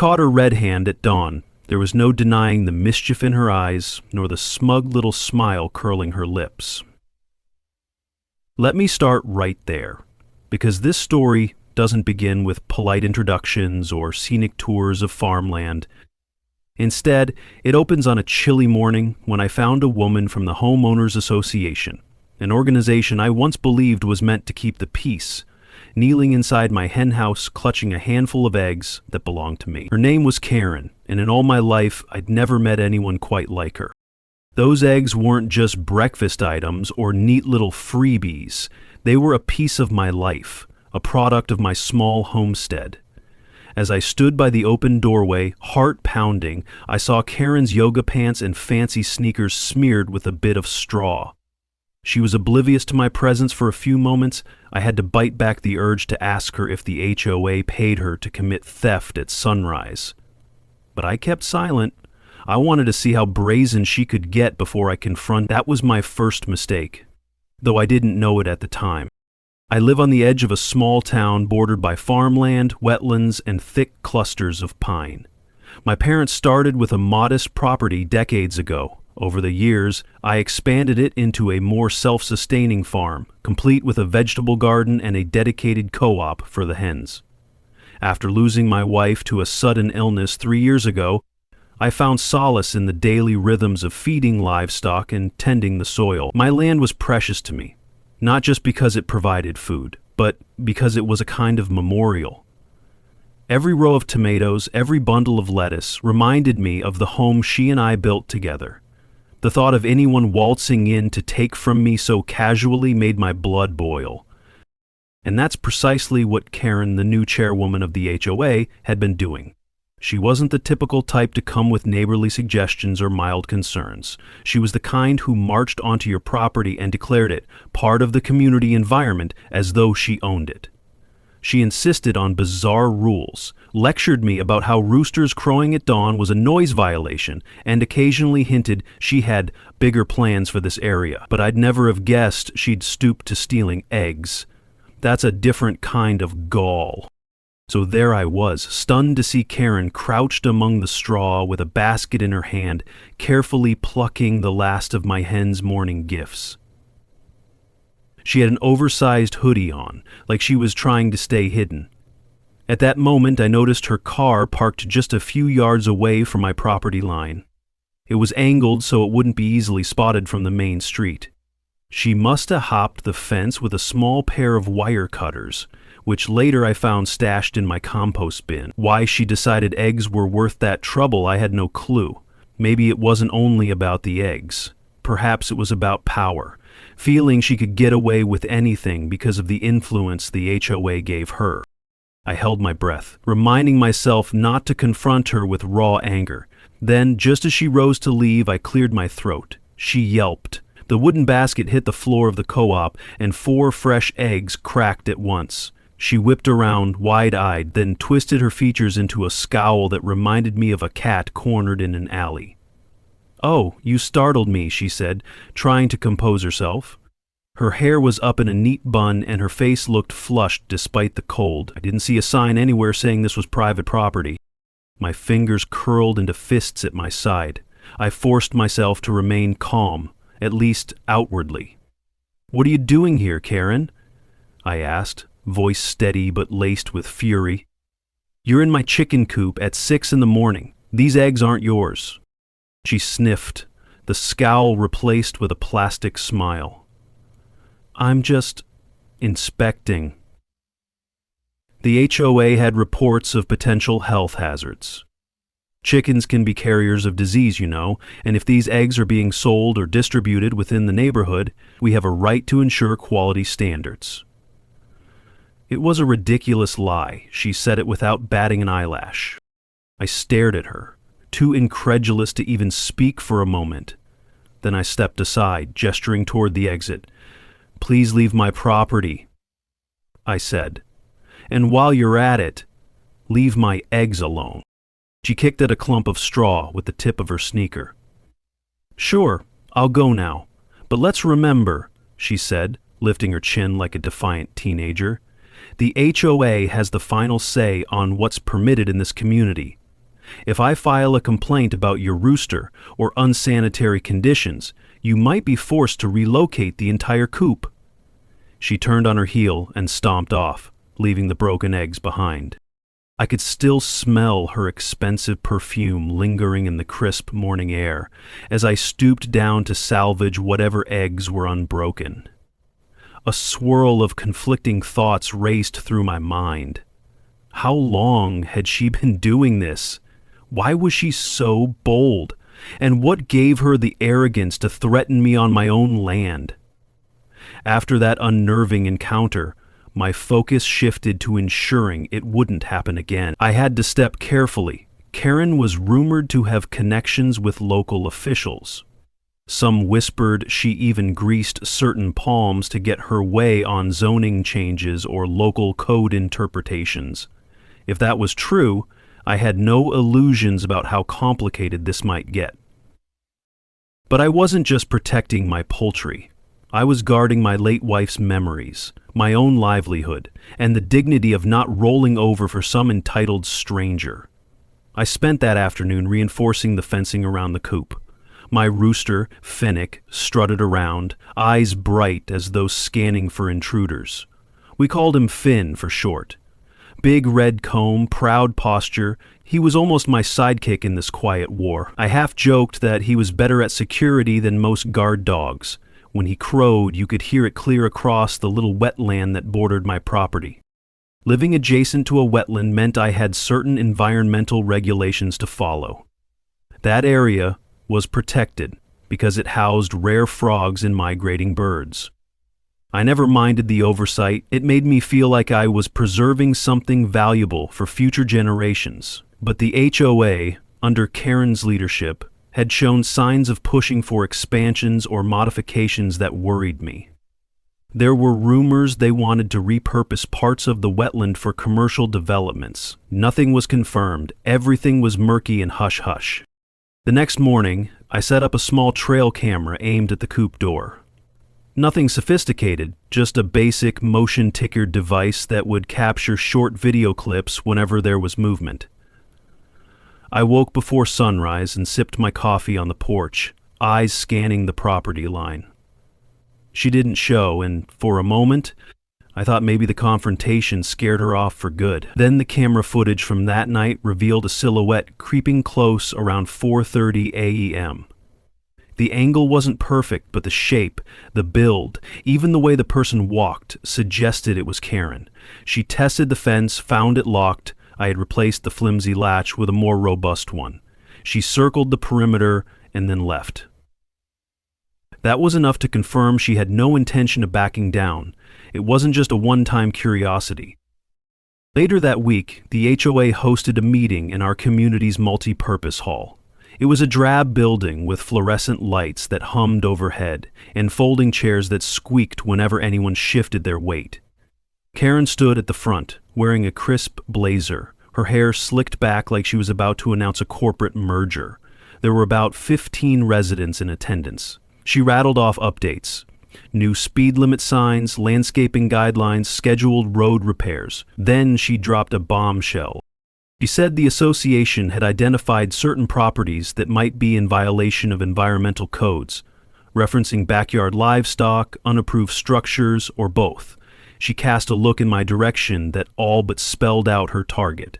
caught her red hand at dawn. There was no denying the mischief in her eyes, nor the smug little smile curling her lips. Let me start right there, because this story doesn't begin with polite introductions or scenic tours of farmland. Instead, it opens on a chilly morning when I found a woman from the Homeowners Association, an organization I once believed was meant to keep the peace, kneeling inside my henhouse clutching a handful of eggs that belonged to me. Her name was Karen, and in all my life I'd never met anyone quite like her. Those eggs weren't just breakfast items or neat little freebies. They were a piece of my life, a product of my small homestead. As I stood by the open doorway, heart pounding, I saw Karen's yoga pants and fancy sneakers smeared with a bit of straw. She was oblivious to my presence for a few moments. I had to bite back the urge to ask her if the HOA paid her to commit theft at sunrise. But I kept silent. I wanted to see how brazen she could get before I confronted. That was my first mistake, though I didn't know it at the time. I live on the edge of a small town bordered by farmland, wetlands, and thick clusters of pine. My parents started with a modest property decades ago. Over the years, I expanded it into a more self-sustaining farm, complete with a vegetable garden and a dedicated co-op for the hens. After losing my wife to a sudden illness 3 years ago, I found solace in the daily rhythms of feeding livestock and tending the soil. My land was precious to me, not just because it provided food, but because it was a kind of memorial. Every row of tomatoes, every bundle of lettuce reminded me of the home she and I built together. The thought of anyone waltzing in to take from me so casually made my blood boil. And that's precisely what Karen, the new chairwoman of the HOA, had been doing. She wasn't the typical type to come with neighborly suggestions or mild concerns. She was the kind who marched onto your property and declared it part of the community environment as though she owned it. She insisted on bizarre rules, lectured me about how roosters crowing at dawn was a noise violation, and occasionally hinted she had bigger plans for this area. But I'd never have guessed she'd stoop to stealing eggs. That's a different kind of gall. So there I was, stunned to see Karen crouched among the straw with a basket in her hand, carefully plucking the last of my hen's morning gifts. She had an oversized hoodie on, like she was trying to stay hidden. At that moment, I noticed her car parked just a few yards away from my property line. It was angled so it wouldn't be easily spotted from the main street. She must have hopped the fence with a small pair of wire cutters, which later I found stashed in my compost bin. Why she decided eggs were worth that trouble, I had no clue. Maybe it wasn't only about the eggs. Perhaps it was about power, feeling she could get away with anything because of the influence the HOA gave her. I held my breath, reminding myself not to confront her with raw anger. Then, just as she rose to leave, I cleared my throat. She yelped. The wooden basket hit the floor of the co-op, and 4 fresh eggs cracked at once. She whipped around, wide-eyed, then twisted her features into a scowl that reminded me of a cat cornered in an alley. "Oh, you startled me," she said, trying to compose herself. Her hair was up in a neat bun, and her face looked flushed despite the cold. I didn't see a sign anywhere saying this was private property. My fingers curled into fists at my side. I forced myself to remain calm, at least outwardly. "What are you doing here, Karen?" I asked, voice steady but laced with fury. "You're in my chicken coop at 6 in the morning. These eggs aren't yours." She sniffed, the scowl replaced with a plastic smile. "I'm just inspecting." The HOA had reports of potential health hazards. Chickens can be carriers of disease, you know, and if these eggs are being sold or distributed within the neighborhood, we have a right to ensure quality standards. It was a ridiculous lie. She said it without batting an eyelash. I stared at her, too incredulous to even speak for a moment. Then I stepped aside, gesturing toward the exit. "Please leave my property," I said. "And while you're at it, leave my eggs alone." She kicked at a clump of straw with the tip of her sneaker. "Sure, I'll go now. But let's remember," she said, lifting her chin like a defiant teenager, "the HOA has the final say on what's permitted in this community. If I file a complaint about your rooster or unsanitary conditions, you might be forced to relocate the entire coop." She turned on her heel and stomped off, leaving the broken eggs behind. I could still smell her expensive perfume lingering in the crisp morning air as I stooped down to salvage whatever eggs were unbroken. A swirl of conflicting thoughts raced through my mind. How long had she been doing this? Why was she so bold? And what gave her the arrogance to threaten me on my own land? After that unnerving encounter, my focus shifted to ensuring it wouldn't happen again. I had to step carefully. Karen was rumored to have connections with local officials. Some whispered she even greased certain palms to get her way on zoning changes or local code interpretations. If that was true, I had no illusions about how complicated this might get. But I wasn't just protecting my poultry. I was guarding my late wife's memories, my own livelihood, and the dignity of not rolling over for some entitled stranger. I spent that afternoon reinforcing the fencing around the coop. My rooster, Finnick, strutted around, eyes bright as though scanning for intruders. We called him Finn for short. Big red comb, proud posture, he was almost my sidekick in this quiet war. I half joked that he was better at security than most guard dogs. When he crowed, you could hear it clear across the little wetland that bordered my property. Living adjacent to a wetland meant I had certain environmental regulations to follow. That area was protected because it housed rare frogs and migrating birds. I never minded the oversight. It made me feel like I was preserving something valuable for future generations. But the HOA, under Karen's leadership, had shown signs of pushing for expansions or modifications that worried me. There were rumors they wanted to repurpose parts of the wetland for commercial developments. Nothing was confirmed. Everything was murky and hush-hush. The next morning, I set up a small trail camera aimed at the coop door. Nothing sophisticated, just a basic motion ticker device that would capture short video clips whenever there was movement. I woke before sunrise and sipped my coffee on the porch, eyes scanning the property line. She didn't show, and for a moment, I thought maybe the confrontation scared her off for good. Then the camera footage from that night revealed a silhouette creeping close around 4:30 a.m. The angle wasn't perfect, but the shape, the build, even the way the person walked suggested it was Karen. She tested the fence, found it locked. I had replaced the flimsy latch with a more robust one. She circled the perimeter and then left. That was enough to confirm she had no intention of backing down. It wasn't just a one-time curiosity. Later that week, the HOA hosted a meeting in our community's multi-purpose hall. It was a drab building with fluorescent lights that hummed overhead and folding chairs that squeaked whenever anyone shifted their weight. Karen stood at the front, wearing a crisp blazer, her hair slicked back like she was about to announce a corporate merger. There were about 15 residents in attendance. She rattled off updates. New speed limit signs, landscaping guidelines, scheduled road repairs. Then she dropped a bombshell. She said the association had identified certain properties that might be in violation of environmental codes, referencing backyard livestock, unapproved structures, or both. She cast a look in my direction that all but spelled out her target.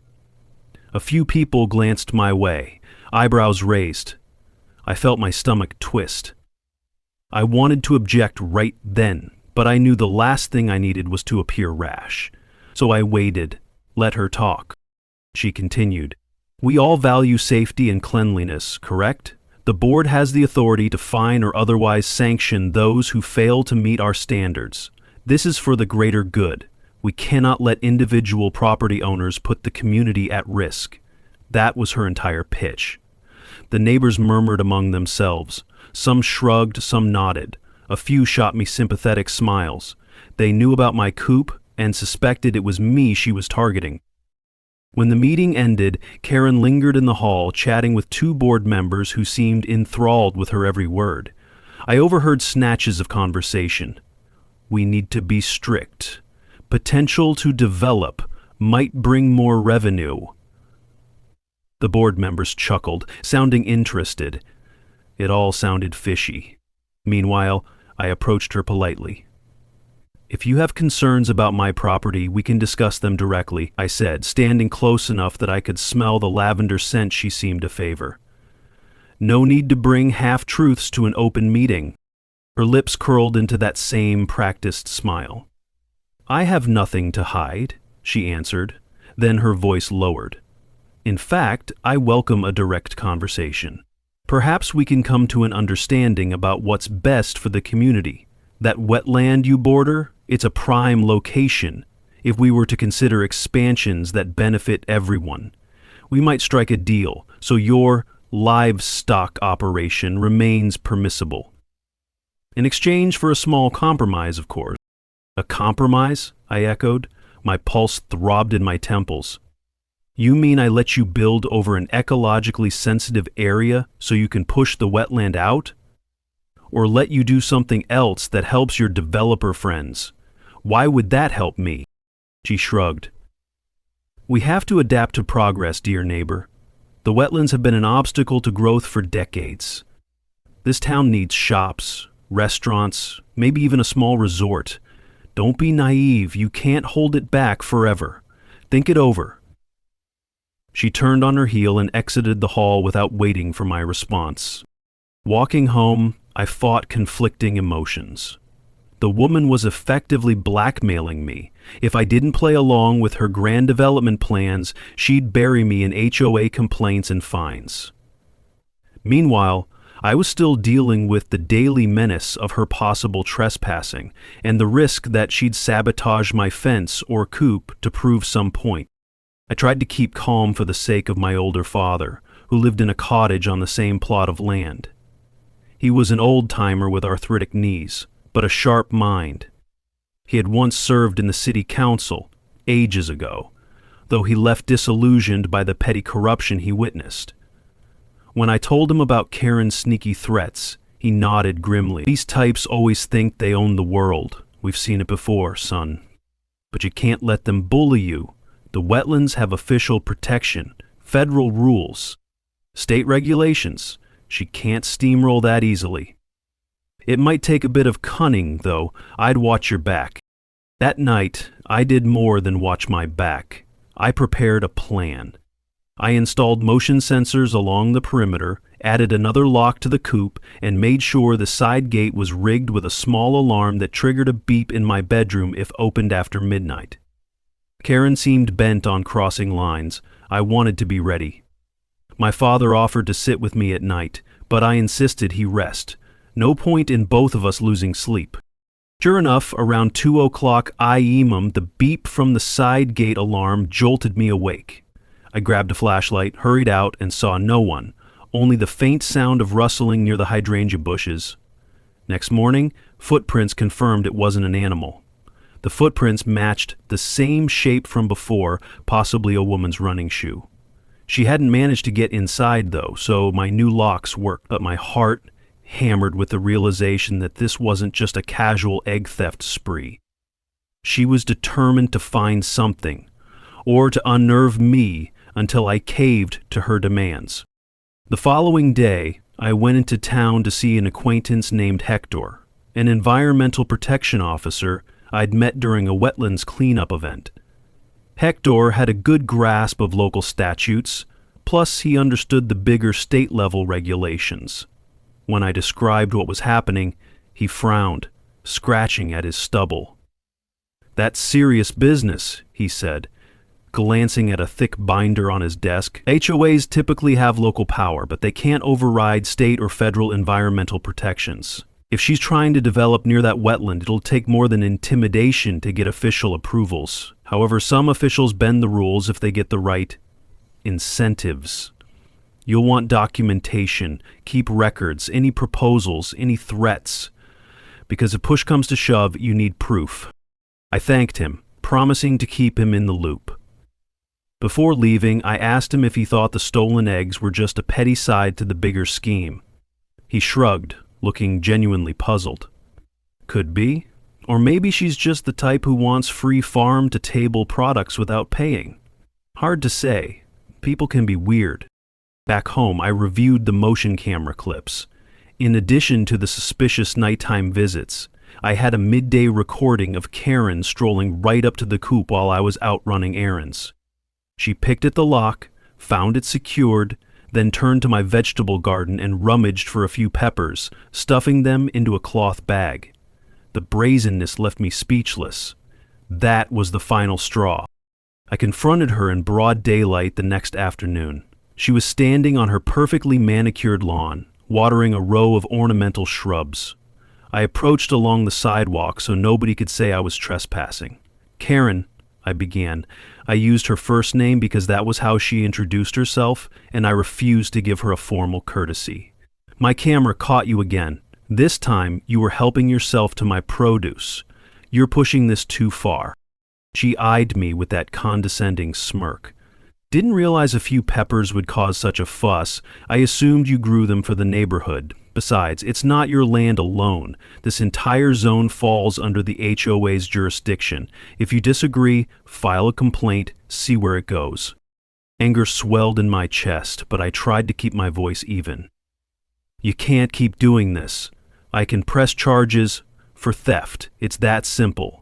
A few people glanced my way, eyebrows raised. I felt my stomach twist. I wanted to object right then, but I knew the last thing I needed was to appear rash. So I waited, let her talk. She continued, "We all value safety and cleanliness, correct? The board has the authority to fine or otherwise sanction those who fail to meet our standards. This is for the greater good. We cannot let individual property owners put the community at risk." That was her entire pitch. The neighbors murmured among themselves. Some shrugged, some nodded. A few shot me sympathetic smiles. They knew about my coop and suspected it was me she was targeting. When the meeting ended, Karen lingered in the hall, chatting with two board members who seemed enthralled with her every word. I overheard snatches of conversation. "We need to be strict. Potential to develop might bring more revenue." The board members chuckled, sounding interested. It all sounded fishy. Meanwhile, I approached her politely. "If you have concerns about my property, we can discuss them directly," I said, standing close enough that I could smell the lavender scent she seemed to favor. "No need to bring half-truths to an open meeting." Her lips curled into that same practiced smile. "I have nothing to hide," she answered. Then her voice lowered. "In fact, I welcome a direct conversation. Perhaps we can come to an understanding about what's best for the community. That wetland you border, it's a prime location. If we were to consider expansions that benefit everyone, we might strike a deal so your livestock operation remains permissible. In exchange for a small compromise, of course." "A compromise?" I echoed. My pulse throbbed in my temples. "You mean I let you build over an ecologically sensitive area so you can push the wetland out? Or let you do something else that helps your developer friends? Why would that help me?" She shrugged. "We have to adapt to progress, dear neighbor. The wetlands have been an obstacle to growth for decades. This town needs shops, restaurants, maybe even a small resort. Don't be naive. You can't hold it back forever. Think it over." She turned on her heel and exited the hall without waiting for my response. Walking home, I fought conflicting emotions. The woman was effectively blackmailing me. If I didn't play along with her grand development plans, she'd bury me in HOA complaints and fines. Meanwhile, I was still dealing with the daily menace of her possible trespassing and the risk that she'd sabotage my fence or coop to prove some point. I tried to keep calm for the sake of my older father, who lived in a cottage on the same plot of land. He was an old-timer with arthritic knees, but a sharp mind. He had once served in the city council, ages ago, though he left disillusioned by the petty corruption he witnessed. When I told him about Karen's sneaky threats, he nodded grimly. "These types always think they own the world. We've seen it before, son. But you can't let them bully you. The wetlands have official protection, federal rules, state regulations. She can't steamroll that easily. It might take a bit of cunning, though. I'd watch your back." That night, I did more than watch my back. I prepared a plan. I installed motion sensors along the perimeter, added another lock to the coop, and made sure the side gate was rigged with a small alarm that triggered a beep in my bedroom if opened after midnight. Karen seemed bent on crossing lines. I wanted to be ready. My father offered to sit with me at night, but I insisted he rest. No point in both of us losing sleep. Sure enough, around 2 o'clock IEM, the beep from the side gate alarm jolted me awake. I grabbed a flashlight, hurried out, and saw no one, only the faint sound of rustling near the hydrangea bushes. Next morning, footprints confirmed it wasn't an animal. The footprints matched the same shape from before, possibly a woman's running shoe. She hadn't managed to get inside, though, so my new locks worked, but my heart hammered with the realization that this wasn't just a casual egg theft spree. She was determined to find something, or to unnerve me until I caved to her demands. The following day, I went into town to see an acquaintance named Hector, an environmental protection officer I'd met during a wetlands cleanup event. Hector had a good grasp of local statutes, plus he understood the bigger state-level regulations. When I described what was happening, he frowned, scratching at his stubble. "That's serious business," he said, glancing at a thick binder on his desk. "HOAs typically have local power, but they can't override state or federal environmental protections. If she's trying to develop near that wetland, it'll take more than intimidation to get official approvals. However, some officials bend the rules if they get the right incentives. You'll want documentation, keep records, any proposals, any threats. Because if push comes to shove, you need proof." I thanked him, promising to keep him in the loop. Before leaving, I asked him if he thought the stolen eggs were just a petty side to the bigger scheme. He shrugged, looking genuinely puzzled. "Could be. Or maybe she's just the type who wants free farm-to-table products without paying. Hard to say. People can be weird." Back home, I reviewed the motion camera clips. In addition to the suspicious nighttime visits, I had a midday recording of Karen strolling right up to the coop while I was out running errands. She picked at the lock, found it secured, then turned to my vegetable garden and rummaged for a few peppers, stuffing them into a cloth bag. The brazenness left me speechless. That was the final straw. I confronted her in broad daylight the next afternoon. She was standing on her perfectly manicured lawn, watering a row of ornamental shrubs. I approached along the sidewalk so nobody could say I was trespassing. "Karen," I began. I used her first name because that was how she introduced herself, and I refused to give her a formal courtesy. "My camera caught you again. This time, you were helping yourself to my produce. You're pushing this too far." She eyed me with that condescending smirk. "Didn't realize a few peppers would cause such a fuss. I assumed you grew them for the neighborhood. Besides, it's not your land alone. This entire zone falls under the HOA's jurisdiction. If you disagree, file a complaint, see where it goes." Anger swelled in my chest, but I tried to keep my voice even. "You can't keep doing this. I can press charges for theft. It's that simple.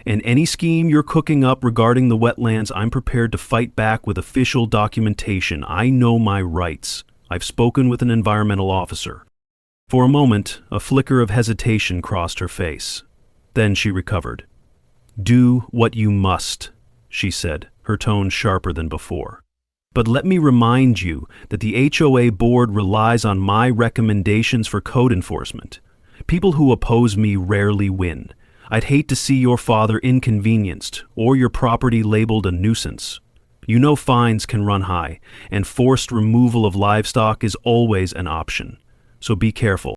And any scheme you're cooking up regarding the wetlands, I'm prepared to fight back with official documentation. I know my rights. I've spoken with an environmental officer." For a moment, a flicker of hesitation crossed her face. Then she recovered. "Do what you must," she said, her tone sharper than before. "But let me remind you that the HOA board relies on my recommendations for code enforcement. People who oppose me rarely win. I'd hate to see your father inconvenienced or your property labeled a nuisance. You know fines can run high, and forced removal of livestock is always an option. So be careful."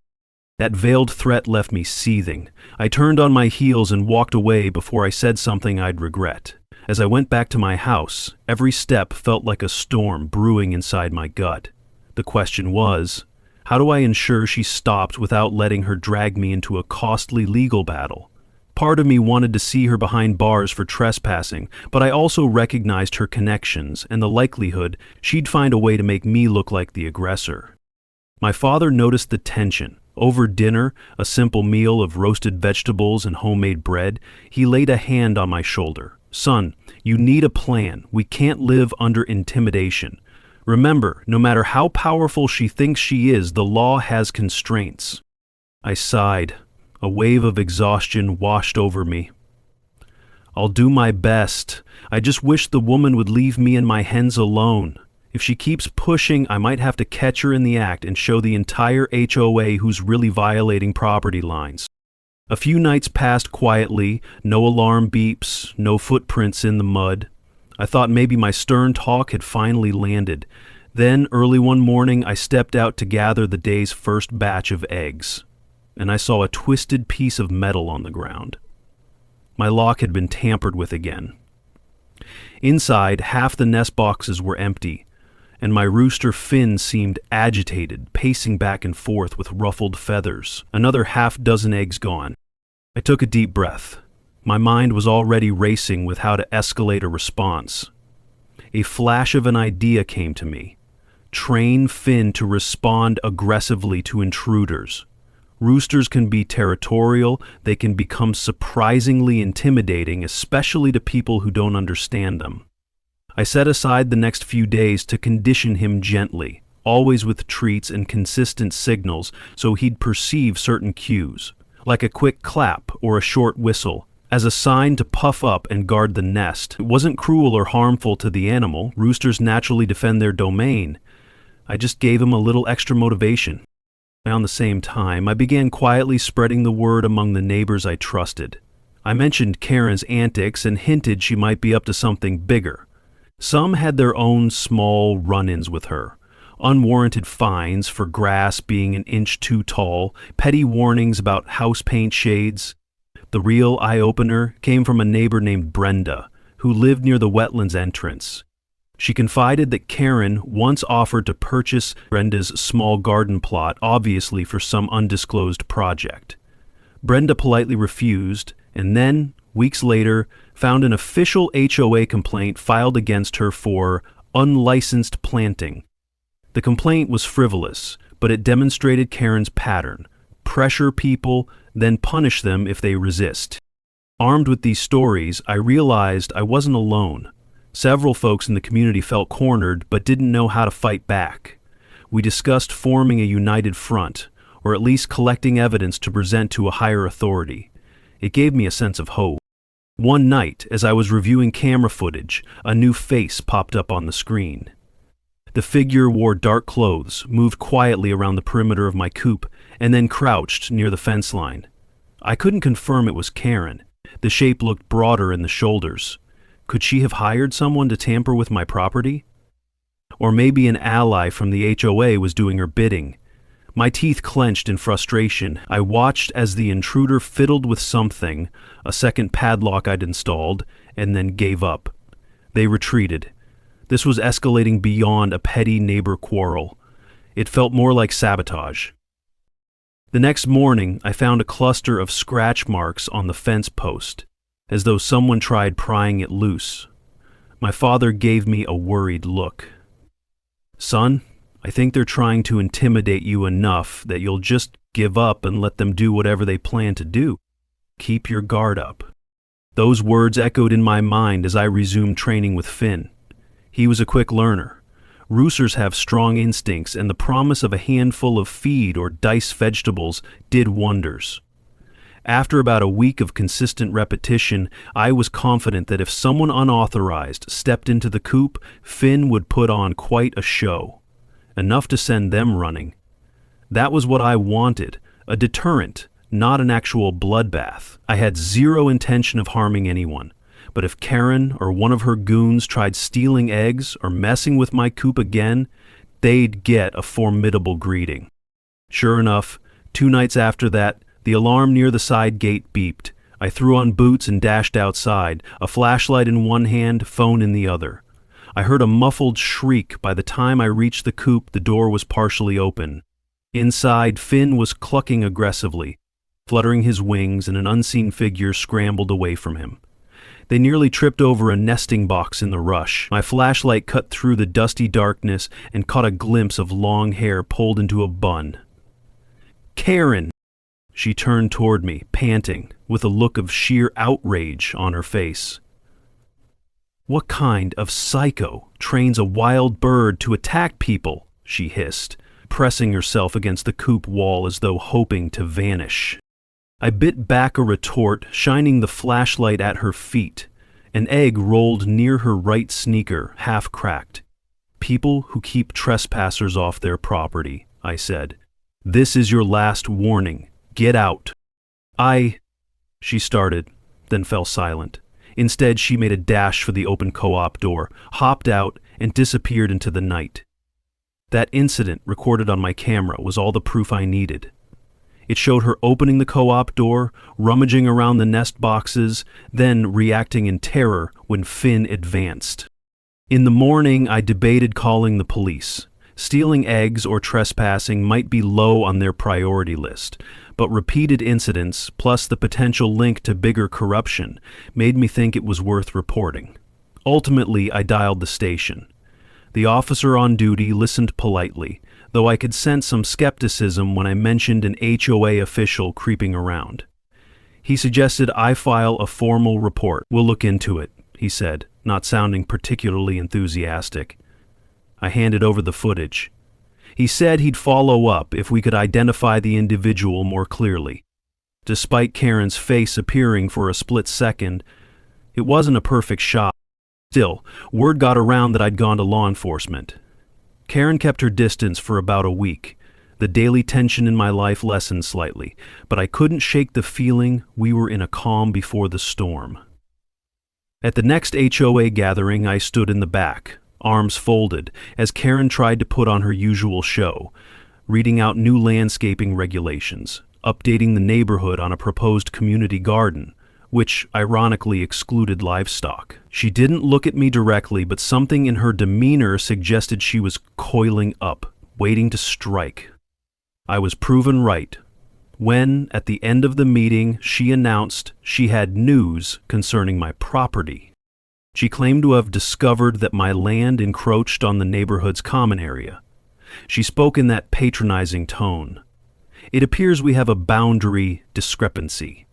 That veiled threat left me seething. I turned on my heels and walked away before I said something I'd regret. As I went back to my house, every step felt like a storm brewing inside my gut. The question was, how do I ensure she stopped without letting her drag me into a costly legal battle? Part of me wanted to see her behind bars for trespassing, but I also recognized her connections and the likelihood she'd find a way to make me look like the aggressor. My father noticed the tension. Over dinner, a simple meal of roasted vegetables and homemade bread, he laid a hand on my shoulder. "Son, you need a plan. We can't live under intimidation. Remember, no matter how powerful she thinks she is, the law has constraints." I sighed. A wave of exhaustion washed over me. "I'll do my best. I just wish the woman would leave me and my hens alone. If she keeps pushing, I might have to catch her in the act and show the entire HOA who's really violating property lines." A few nights passed quietly, no alarm beeps, no footprints in the mud. I thought maybe my stern talk had finally landed. Then, early one morning, I stepped out to gather the day's first batch of eggs, and I saw a twisted piece of metal on the ground. My lock had been tampered with again. Inside, half the nest boxes were empty, and my rooster Finn seemed agitated, pacing back and forth with ruffled feathers. Another half-dozen eggs gone. I took a deep breath. My mind was already racing with how to escalate a response. A flash of an idea came to me. Train Finn to respond aggressively to intruders. Roosters can be territorial, they can become surprisingly intimidating, especially to people who don't understand them. I set aside the next few days to condition him gently, always with treats and consistent signals so he'd perceive certain cues, like a quick clap or a short whistle, as a sign to puff up and guard the nest. It wasn't cruel or harmful to the animal. Roosters naturally defend their domain. I just gave him a little extra motivation. Around the same time, I began quietly spreading the word among the neighbors I trusted. I mentioned Karen's antics and hinted she might be up to something bigger. Some had their own small run-ins with her. Unwarranted fines for grass being an inch too tall, petty warnings about house paint shades. The real eye-opener came from a neighbor named Brenda, who lived near the wetlands entrance. She confided that Karen once offered to purchase Brenda's small garden plot, obviously for some undisclosed project. Brenda politely refused, and then, weeks later, found an official HOA complaint filed against her for unlicensed planting. The complaint was frivolous, but it demonstrated Karen's pattern: pressure people, then punish them if they resist. Armed with these stories, I realized I wasn't alone. Several folks in the community felt cornered but didn't know how to fight back. We discussed forming a united front, or at least collecting evidence to present to a higher authority. It gave me a sense of hope. One night, as I was reviewing camera footage, a new face popped up on the screen. The figure wore dark clothes, moved quietly around the perimeter of my coop, and then crouched near the fence line. I couldn't confirm it was Karen. The shape looked broader in the shoulders. Could she have hired someone to tamper with my property? Or maybe an ally from the HOA was doing her bidding. My teeth clenched in frustration. I watched as the intruder fiddled with something, a second padlock I'd installed, and then gave up. They retreated. This was escalating beyond a petty neighbor quarrel. It felt more like sabotage. The next morning, I found a cluster of scratch marks on the fence post, as though someone tried prying it loose. My father gave me a worried look. "Son, I think they're trying to intimidate you enough that you'll just give up and let them do whatever they plan to do. Keep your guard up." Those words echoed in my mind as I resumed training with Finn. He was a quick learner. Roosters have strong instincts, and the promise of a handful of feed or diced vegetables did wonders. After about a week of consistent repetition, I was confident that if someone unauthorized stepped into the coop, Finn would put on quite a show. Enough to send them running. That was what I wanted, a deterrent, not an actual bloodbath. I had zero intention of harming anyone. But if Karen or one of her goons tried stealing eggs or messing with my coop again, they'd get a formidable greeting. Sure enough, 2 nights after that, the alarm near the side gate beeped. I threw on boots and dashed outside, a flashlight in one hand, phone in the other. I heard a muffled shriek. By the time I reached the coop, the door was partially open. Inside, Finn was clucking aggressively, fluttering his wings, and an unseen figure scrambled away from him. They nearly tripped over a nesting box in the rush. My flashlight cut through the dusty darkness and caught a glimpse of long hair pulled into a bun. "Karen!" She turned toward me, panting, with a look of sheer outrage on her face. "What kind of psycho trains a wild bird to attack people?" she hissed, pressing herself against the coop wall as though hoping to vanish. I bit back a retort, shining the flashlight at her feet. An egg rolled near her right sneaker, half cracked. "People who keep trespassers off their property," I said. "This is your last warning. Get out." She started, then fell silent. Instead, she made a dash for the open co-op door, hopped out, and disappeared into the night. That incident, recorded on my camera, was all the proof I needed. It showed her opening the co-op door, rummaging around the nest boxes, then reacting in terror when Finn advanced. In the morning, I debated calling the police. Stealing eggs or trespassing might be low on their priority list, but repeated incidents, plus the potential link to bigger corruption, made me think it was worth reporting. Ultimately, I dialed the station. The officer on duty listened politely, though I could sense some skepticism when I mentioned an HOA official creeping around. He suggested I file a formal report. "We'll look into it," he said, not sounding particularly enthusiastic. I handed over the footage. He said he'd follow up if we could identify the individual more clearly. Despite Karen's face appearing for a split second, it wasn't a perfect shot. Still, word got around that I'd gone to law enforcement. Karen kept her distance for about a week. The daily tension in my life lessened slightly, but I couldn't shake the feeling we were in a calm before the storm. At the next HOA gathering, I stood in the back, arms folded, as Karen tried to put on her usual show, reading out new landscaping regulations, updating the neighborhood on a proposed community garden, which ironically excluded livestock. She didn't look at me directly, but something in her demeanor suggested she was coiling up, waiting to strike. I was proven right when, at the end of the meeting, she announced she had news concerning my property. She claimed to have discovered that my land encroached on the neighborhood's common area. She spoke in that patronizing tone. "It appears we have a boundary discrepancy.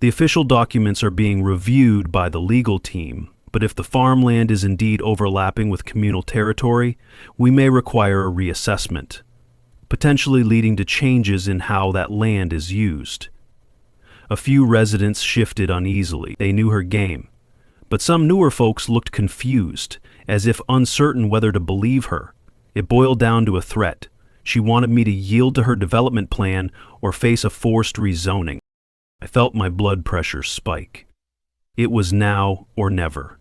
The official documents are being reviewed by the legal team, but if the farmland is indeed overlapping with communal territory, we may require a reassessment, potentially leading to changes in how that land is used." A few residents shifted uneasily. They knew her game, but some newer folks looked confused, as if uncertain whether to believe her. It boiled down to a threat. She wanted me to yield to her development plan or face a forced rezoning. I felt my blood pressure spike. It was now or never.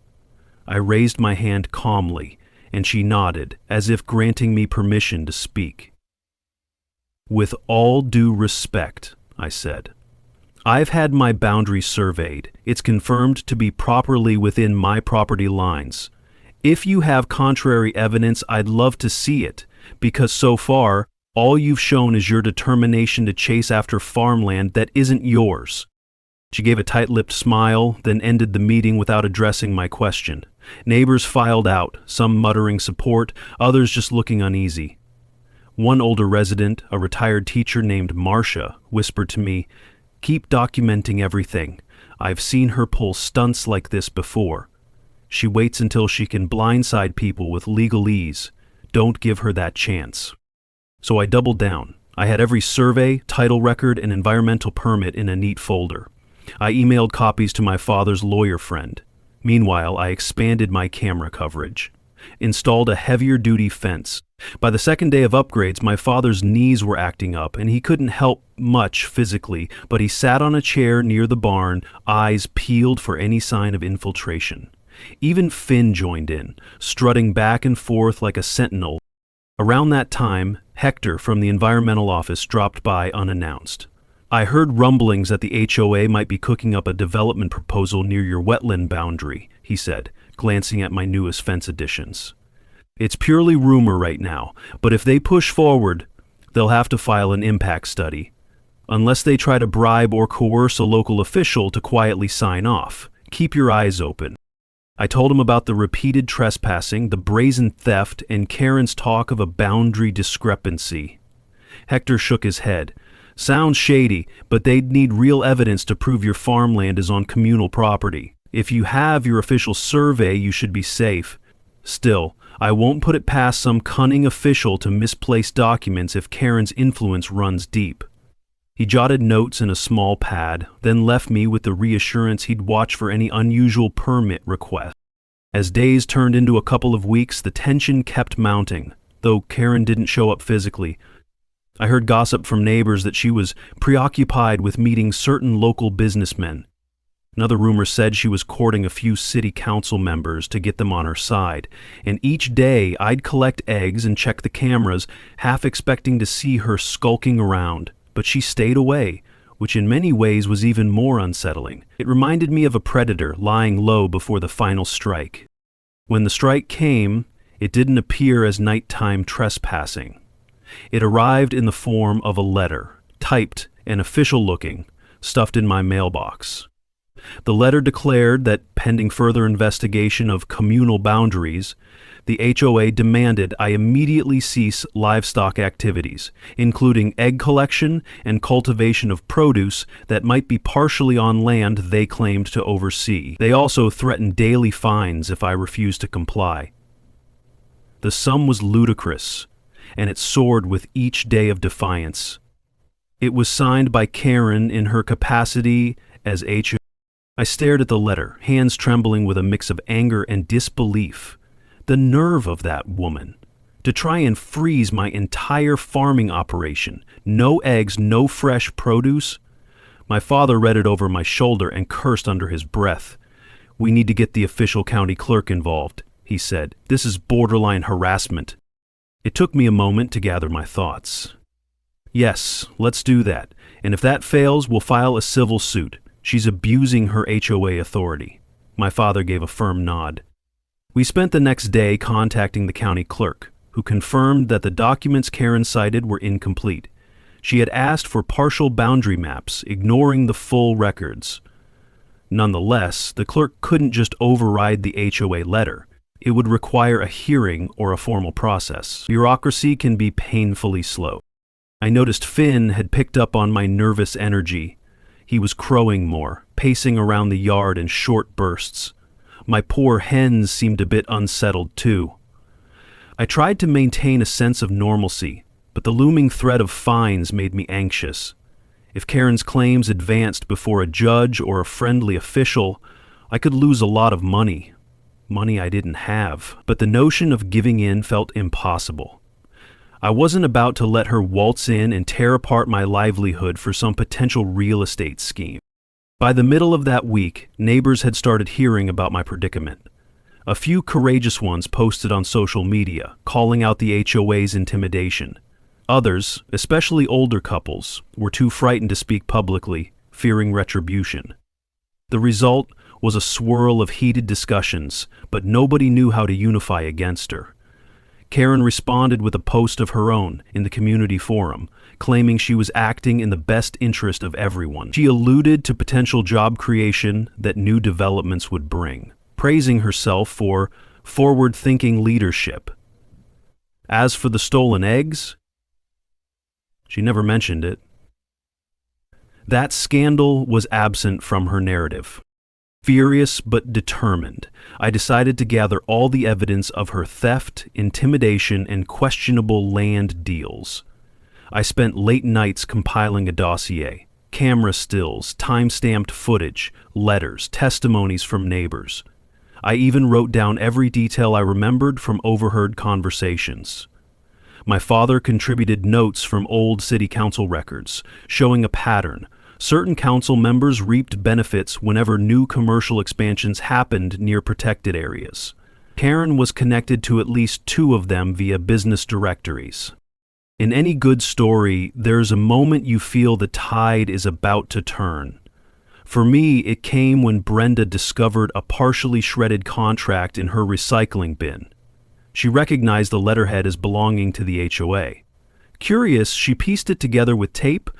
I raised my hand calmly, and she nodded, as if granting me permission to speak. "With all due respect," I said, "I've had my boundary surveyed. It's confirmed to be properly within my property lines. If you have contrary evidence, I'd love to see it, because so far, all you've shown is your determination to chase after farmland that isn't yours." She gave a tight-lipped smile, then ended the meeting without addressing my question. Neighbors filed out, some muttering support, others just looking uneasy. One older resident, a retired teacher named Marcia, whispered to me, "Keep documenting everything. I've seen her pull stunts like this before. She waits until she can blindside people with legalese. Don't give her that chance." So I doubled down. I had every survey, title record, and environmental permit in a neat folder. I emailed copies to my father's lawyer friend. Meanwhile, I expanded my camera coverage. Installed a heavier-duty fence. By the second day of upgrades, my father's knees were acting up, and he couldn't help much physically, but he sat on a chair near the barn, eyes peeled for any sign of infiltration. Even Finn joined in, strutting back and forth like a sentinel. Around that time, Hector from the environmental office dropped by unannounced. "I heard rumblings that the HOA might be cooking up a development proposal near your wetland boundary," he said, glancing at my newest fence additions. "It's purely rumor right now, but if they push forward, they'll have to file an impact study. Unless they try to bribe or coerce a local official to quietly sign off. Keep your eyes open." I told him about the repeated trespassing, the brazen theft, and Karen's talk of a boundary discrepancy. Hector shook his head. "Sounds shady, but they'd need real evidence to prove your farmland is on communal property. If you have your official survey, you should be safe. Still, I won't put it past some cunning official to misplace documents if Karen's influence runs deep." He jotted notes in a small pad, then left me with the reassurance he'd watch for any unusual permit request. As days turned into a couple of weeks, the tension kept mounting, though Karen didn't show up physically. I heard gossip from neighbors that she was preoccupied with meeting certain local businessmen. Another rumor said she was courting a few city council members to get them on her side, and each day I'd collect eggs and check the cameras, half expecting to see her skulking around. But she stayed away, which in many ways was even more unsettling. It reminded me of a predator lying low before the final strike. When the strike came, it didn't appear as nighttime trespassing. It arrived in the form of a letter, typed and official-looking, stuffed in my mailbox. The letter declared that, pending further investigation of communal boundaries, the HOA demanded I immediately cease livestock activities, including egg collection and cultivation of produce that might be partially on land they claimed to oversee. They also threatened daily fines if I refused to comply. The sum was ludicrous, and it soared with each day of defiance. It was signed by Karen in her capacity as HOA. I stared at the letter, hands trembling with a mix of anger and disbelief. The nerve of that woman, to try and freeze my entire farming operation. No eggs, no fresh produce. My father read it over my shoulder and cursed under his breath. "We need to get the official county clerk involved," he said. "This is borderline harassment." It took me a moment to gather my thoughts. "Yes, let's do that. And if that fails, we'll file a civil suit. She's abusing her HOA authority." My father gave a firm nod. We spent the next day contacting the county clerk, who confirmed that the documents Karen cited were incomplete. She had asked for partial boundary maps, ignoring the full records. Nonetheless, the clerk couldn't just override the HOA letter. It would require a hearing or a formal process. Bureaucracy can be painfully slow. I noticed Finn had picked up on my nervous energy. He was crowing more, pacing around the yard in short bursts. My poor hens seemed a bit unsettled too. I tried to maintain a sense of normalcy, but the looming threat of fines made me anxious. If Karen's claims advanced before a judge or a friendly official, I could lose a lot of money. Money I didn't have, but the notion of giving in felt impossible. I wasn't about to let her waltz in and tear apart my livelihood for some potential real estate scheme. By the middle of that week, neighbors had started hearing about my predicament. A few courageous ones posted on social media, calling out the HOA's intimidation. Others, especially older couples, were too frightened to speak publicly, fearing retribution. The result was a swirl of heated discussions, but nobody knew how to unify against her. Karen responded with a post of her own in the community forum, claiming she was acting in the best interest of everyone. She alluded to potential job creation that new developments would bring, praising herself for forward-thinking leadership. As for the stolen eggs, she never mentioned it. That scandal was absent from her narrative. Furious but determined, I decided to gather all the evidence of her theft, intimidation, and questionable land deals. I spent late nights compiling a dossier, camera stills, time-stamped footage, letters, testimonies from neighbors. I even wrote down every detail I remembered from overheard conversations. My father contributed notes from old city council records, showing a pattern. Certain council members reaped benefits whenever new commercial expansions happened near protected areas. Karen was connected to at least 2 of them via business directories. In any good story, there's a moment you feel the tide is about to turn. For me, it came when Brenda discovered a partially shredded contract in her recycling bin. She recognized the letterhead as belonging to the HOA. Curious, she pieced it together with tape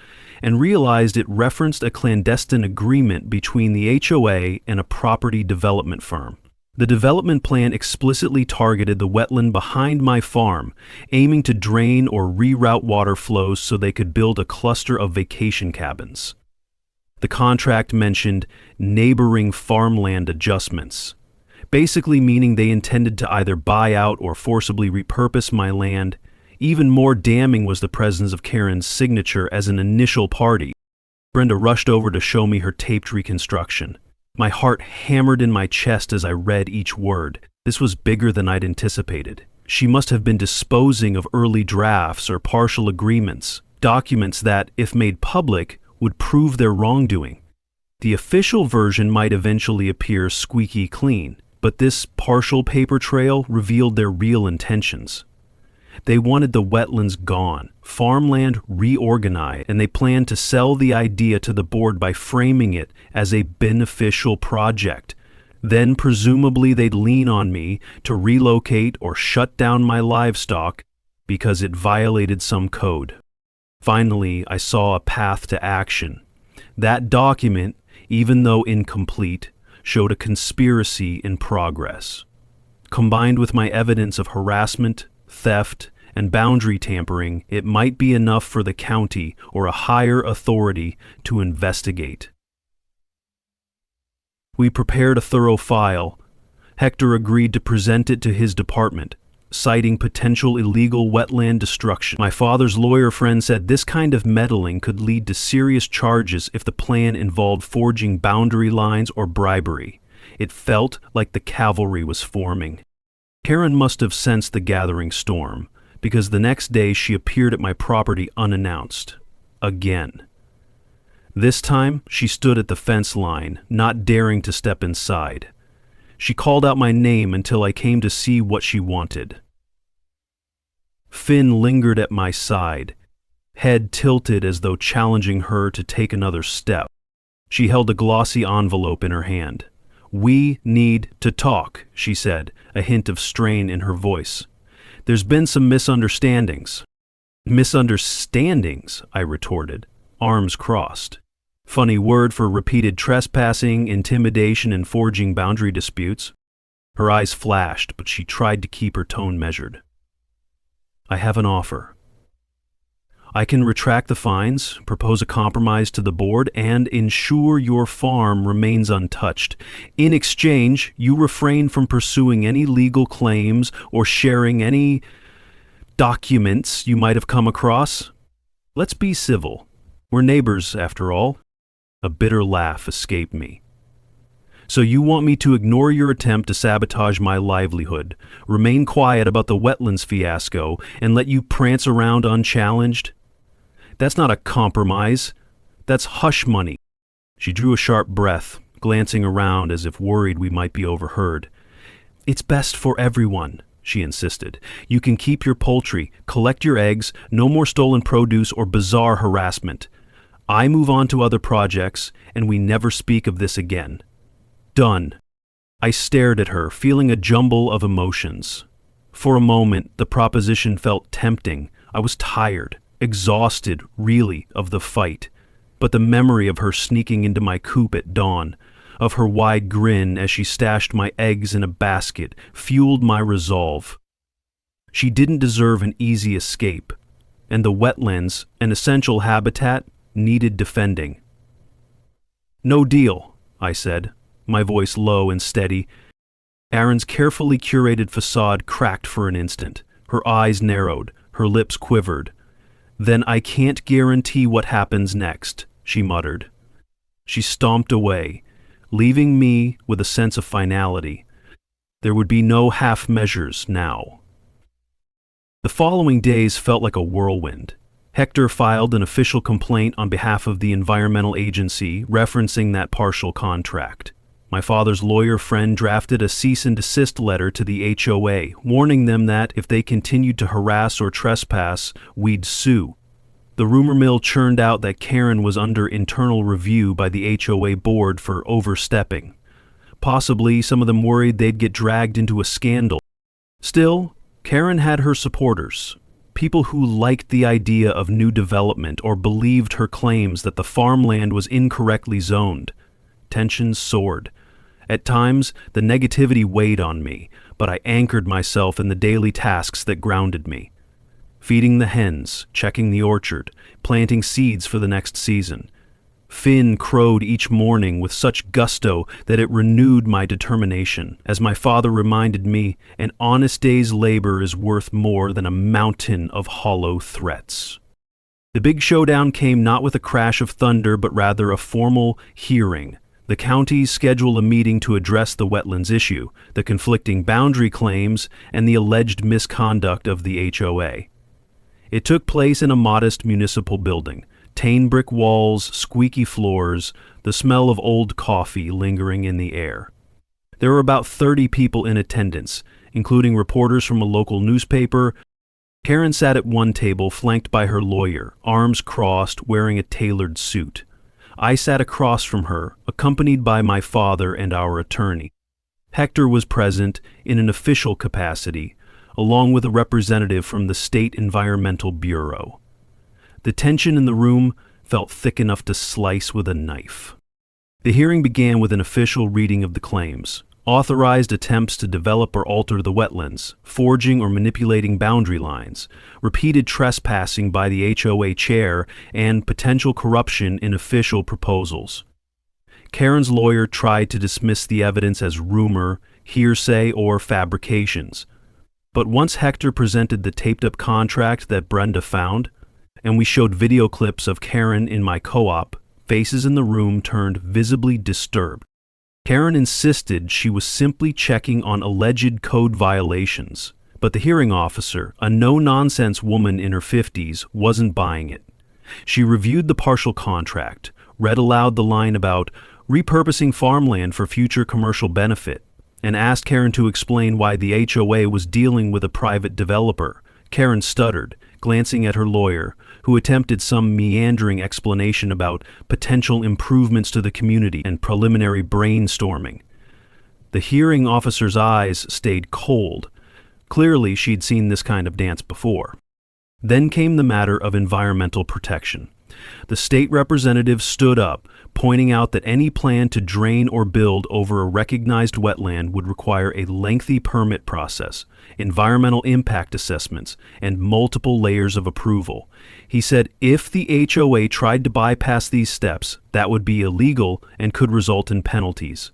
and realized it referenced a clandestine agreement between the HOA and a property development firm. The development plan explicitly targeted the wetland behind my farm, aiming to drain or reroute water flows so they could build a cluster of vacation cabins. The contract mentioned neighboring farmland adjustments, basically meaning they intended to either buy out or forcibly repurpose my land. Even more damning was the presence of Karen's signature as an initial party. Brenda rushed over to show me her taped reconstruction. My heart hammered in my chest as I read each word. This was bigger than I'd anticipated. She must have been disposing of early drafts or partial agreements, documents that, if made public, would prove their wrongdoing. The official version might eventually appear squeaky clean, but this partial paper trail revealed their real intentions. They wanted the wetlands gone, farmland reorganized, and they planned to sell the idea to the board by framing it as a beneficial project. Then presumably they'd lean on me to relocate or shut down my livestock because it violated some code. Finally, I saw a path to action. That document, even though incomplete, showed a conspiracy in progress. Combined with my evidence of harassment, theft, and boundary tampering, it might be enough for the county or a higher authority to investigate. We prepared a thorough file. Hector agreed to present it to his department, citing potential illegal wetland destruction. My father's lawyer friend said this kind of meddling could lead to serious charges if the plan involved forging boundary lines or bribery. It felt like the cavalry was forming. Karen must have sensed the gathering storm, because the next day she appeared at my property unannounced. Again. This time, she stood at the fence line, not daring to step inside. She called out my name until I came to see what she wanted. Finn lingered at my side, head tilted as though challenging her to take another step. She held a glossy envelope in her hand. "We need to talk," she said, a hint of strain in her voice. "There's been some misunderstandings." "Misunderstandings?" I retorted, arms crossed. Funny word for repeated trespassing, intimidation, and forging boundary disputes. Her eyes flashed, but she tried to keep her tone measured. I have an offer. I can retract the fines, propose a compromise to the board, and ensure your farm remains untouched. In exchange, you refrain from pursuing any legal claims or sharing any documents you might have come across. Let's be civil. We're neighbors, after all. A bitter laugh escaped me. So you want me to ignore your attempt to sabotage my livelihood, remain quiet about the wetlands fiasco, and let you prance around unchallenged? That's not a compromise. That's hush money. She drew a sharp breath, glancing around as if worried we might be overheard. It's best for everyone, she insisted. You can keep your poultry, collect your eggs, no more stolen produce or bizarre harassment. I move on to other projects, and we never speak of this again. Done. I stared at her, feeling a jumble of emotions. For a moment, the proposition felt tempting. I was tired. Exhausted, really, of the fight, but the memory of her sneaking into my coop at dawn, of her wide grin as she stashed my eggs in a basket, fueled my resolve. She didn't deserve an easy escape, and the wetlands, an essential habitat, needed defending. No deal, I said, my voice low and steady. Aaron's carefully curated facade cracked for an instant. Her eyes narrowed, her lips quivered. Then I can't guarantee what happens next, she muttered. She stomped away, leaving me with a sense of finality. There would be no half measures now. The following days felt like a whirlwind. Hector filed an official complaint on behalf of the environmental agency referencing that partial contract. My father's lawyer friend drafted a cease and desist letter to the HOA, warning them that if they continued to harass or trespass, we'd sue. The rumor mill churned out that Karen was under internal review by the HOA board for overstepping. Possibly some of them worried they'd get dragged into a scandal. Still, Karen had her supporters, people who liked the idea of new development or believed her claims that the farmland was incorrectly zoned. Tensions soared. At times, the negativity weighed on me, but I anchored myself in the daily tasks that grounded me. Feeding the hens, checking the orchard, planting seeds for the next season. Finn crowed each morning with such gusto that it renewed my determination. As my father reminded me, an honest day's labor is worth more than a mountain of hollow threats. The big showdown came not with a crash of thunder, but rather a formal hearing. The counties scheduled a meeting to address the wetlands issue, the conflicting boundary claims, and the alleged misconduct of the HOA. It took place in a modest municipal building, tan brick walls, squeaky floors, the smell of old coffee lingering in the air. There were about 30 people in attendance, including reporters from a local newspaper. Karen sat at one table flanked by her lawyer, arms crossed, wearing a tailored suit. I sat across from her, accompanied by my father and our attorney. Hector was present in an official capacity, along with a representative from the State Environmental Bureau. The tension in the room felt thick enough to slice with a knife. The hearing began with an official reading of the claims, authorized attempts to develop or alter the wetlands, forging or manipulating boundary lines, repeated trespassing by the HOA chair, and potential corruption in official proposals. Karen's lawyer tried to dismiss the evidence as rumor, hearsay, or fabrications. But once Hector presented the taped-up contract that Brenda found, and we showed video clips of Karen in my co-op, faces in the room turned visibly disturbed. Karen insisted she was simply checking on alleged code violations, but the hearing officer, a no-nonsense woman in her 50s, wasn't buying it. She reviewed the partial contract, read aloud the line about repurposing farmland for future commercial benefit, and asked Karen to explain why the HOA was dealing with a private developer. Karen stuttered, glancing at her lawyer, who attempted some meandering explanation about potential improvements to the community and preliminary brainstorming. The hearing officer's eyes stayed cold. Clearly, she'd seen this kind of dance before. Then came the matter of environmental protection. The state representative stood up, pointing out that any plan to drain or build over a recognized wetland would require a lengthy permit process, environmental impact assessments, and multiple layers of approval. He said if the HOA tried to bypass these steps, that would be illegal and could result in penalties.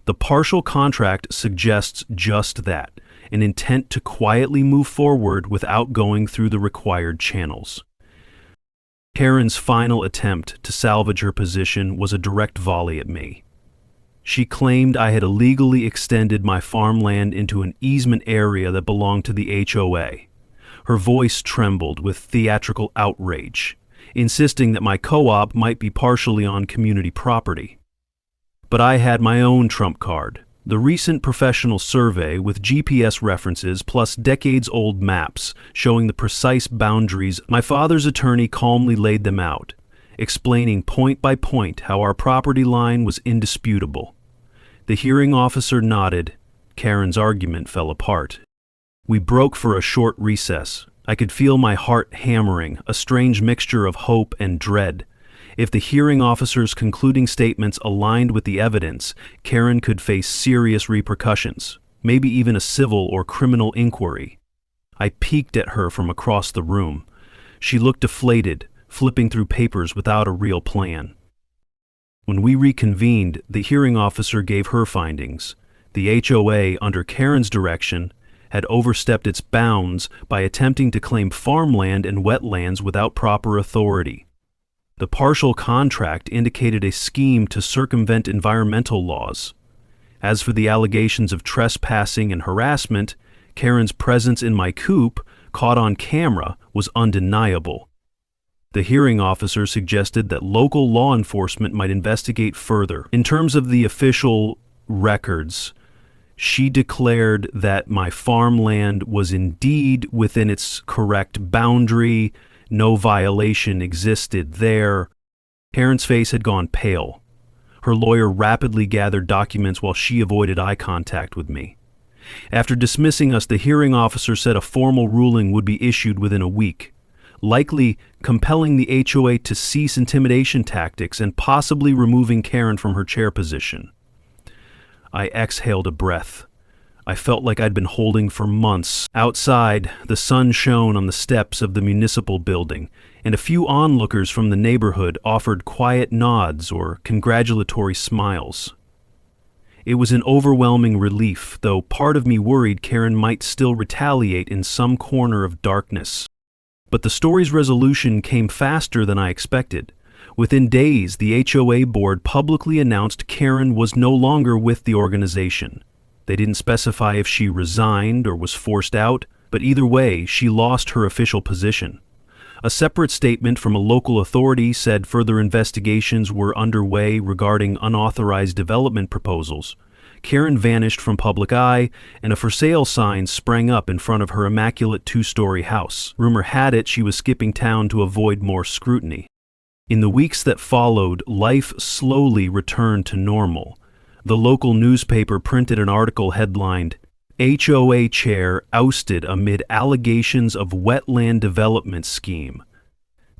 The partial contract suggests just that, an intent to quietly move forward without going through the required channels. Karen's final attempt to salvage her position was a direct volley at me. She claimed I had illegally extended my farmland into an easement area that belonged to the HOA. Her voice trembled with theatrical outrage, insisting that my co-op might be partially on community property. But I had my own trump card, the recent professional survey with GPS references plus decades-old maps showing the precise boundaries. My father's attorney calmly laid them out, explaining point by point how our property line was indisputable. The hearing officer nodded. Karen's argument fell apart. We broke for a short recess. I could feel my heart hammering, a strange mixture of hope and dread. If the hearing officer's concluding statements aligned with the evidence, Karen could face serious repercussions, maybe even a civil or criminal inquiry. I peeked at her from across the room. She looked deflated, flipping through papers without a real plan. When we reconvened, the hearing officer gave her findings. The HOA, under Karen's direction, had overstepped its bounds by attempting to claim farmland and wetlands without proper authority. The partial contract indicated a scheme to circumvent environmental laws. As for the allegations of trespassing and harassment, Karen's presence in my coop, caught on camera, was undeniable. The hearing officer suggested that local law enforcement might investigate further. In terms of the official records, she declared that my farmland was indeed within its correct boundary. No violation existed there. Karen's face had gone pale. Her lawyer rapidly gathered documents while she avoided eye contact with me. After dismissing us, the hearing officer said a formal ruling would be issued within a week, likely compelling the HOA to cease intimidation tactics and possibly removing Karen from her chair position. I exhaled a breath. I felt like I'd been holding for months. Outside, the sun shone on the steps of the municipal building, and a few onlookers from the neighborhood offered quiet nods or congratulatory smiles. It was an overwhelming relief, though part of me worried Karen might still retaliate in some corner of darkness. But the story's resolution came faster than I expected. Within days, the HOA board publicly announced Karen was no longer with the organization. They didn't specify if she resigned or was forced out, but either way, she lost her official position. A separate statement from a local authority said further investigations were underway regarding unauthorized development proposals. Karen vanished from public eye, and a for sale sign sprang up in front of her immaculate two-story house. Rumor had it she was skipping town to avoid more scrutiny. In the weeks that followed, life slowly returned to normal. The local newspaper printed an article headlined, "HOA Chair Ousted Amid Allegations of Wetland Development Scheme."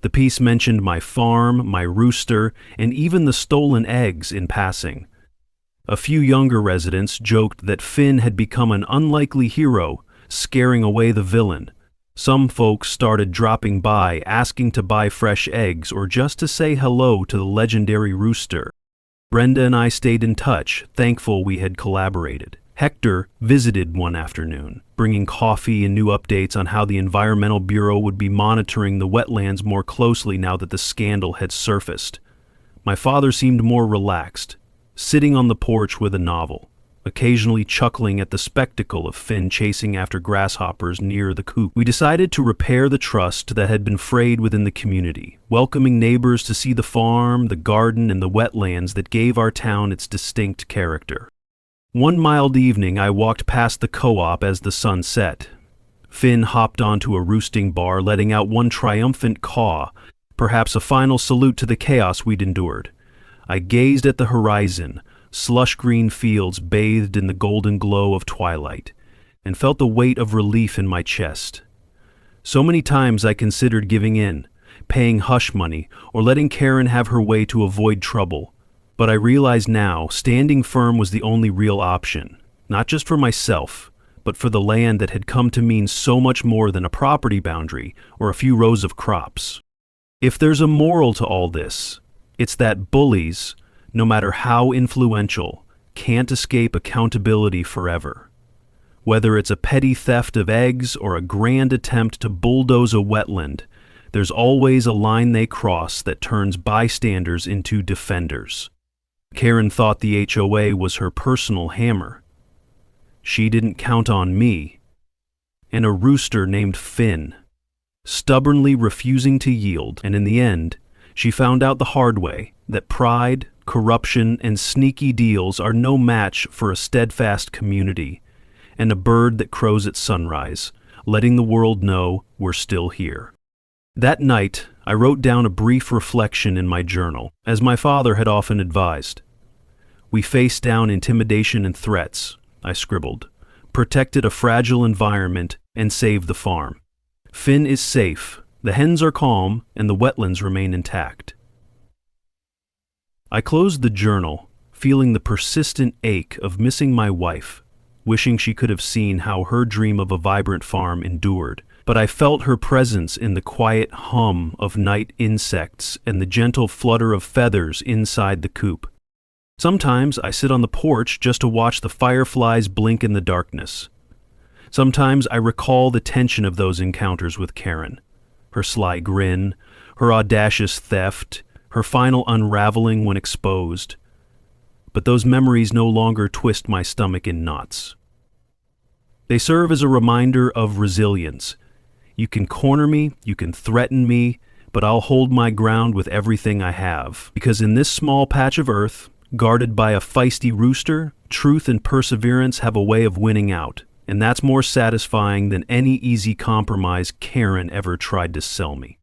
The piece mentioned my farm, my rooster, and even the stolen eggs in passing. A few younger residents joked that Finn had become an unlikely hero, scaring away the villain. Some folks started dropping by, asking to buy fresh eggs or just to say hello to the legendary Rooster. Brenda and I stayed in touch, thankful we had collaborated. Hector visited one afternoon, bringing coffee and new updates on how the Environmental Bureau would be monitoring the wetlands more closely now that the scandal had surfaced. My father seemed more relaxed, sitting on the porch with a novel, occasionally chuckling at the spectacle of Finn chasing after grasshoppers near the coop. We decided to repair the trust that had been frayed within the community, welcoming neighbors to see the farm, the garden, and the wetlands that gave our town its distinct character. One mild evening, I walked past the co-op as the sun set. Finn hopped onto a roosting bar, letting out one triumphant caw, perhaps a final salute to the chaos we'd endured. I gazed at the horizon, slush-green fields bathed in the golden glow of twilight, and felt the weight of relief in my chest. So many times I considered giving in, paying hush money, or letting Karen have her way to avoid trouble. But I realize now, standing firm was the only real option, not just for myself, but for the land that had come to mean so much more than a property boundary or a few rows of crops. If there's a moral to all this, it's that bullies, no matter how influential, can't escape accountability forever. Whether it's a petty theft of eggs or a grand attempt to bulldoze a wetland, there's always a line they cross that turns bystanders into defenders. Karen thought the HOA was her personal hammer. She didn't count on me. And a rooster named Finn, stubbornly refusing to yield, and in the end, she found out the hard way that pride, corruption, and sneaky deals are no match for a steadfast community, and a bird that crows at sunrise, letting the world know we're still here. That night, I wrote down a brief reflection in my journal, as my father had often advised. We faced down intimidation and threats, I scribbled, protected a fragile environment, and saved the farm. Finn is safe, the hens are calm, and the wetlands remain intact. I closed the journal, feeling the persistent ache of missing my wife, wishing she could have seen how her dream of a vibrant farm endured. But I felt her presence in the quiet hum of night insects and the gentle flutter of feathers inside the coop. Sometimes I sit on the porch just to watch the fireflies blink in the darkness. Sometimes I recall the tension of those encounters with Karen, her sly grin, her audacious theft, her final unraveling when exposed. But those memories no longer twist my stomach in knots. They serve as a reminder of resilience. You can corner me, you can threaten me, but I'll hold my ground with everything I have. Because in this small patch of earth, guarded by a feisty rooster, truth and perseverance have a way of winning out, and that's more satisfying than any easy compromise Karen ever tried to sell me.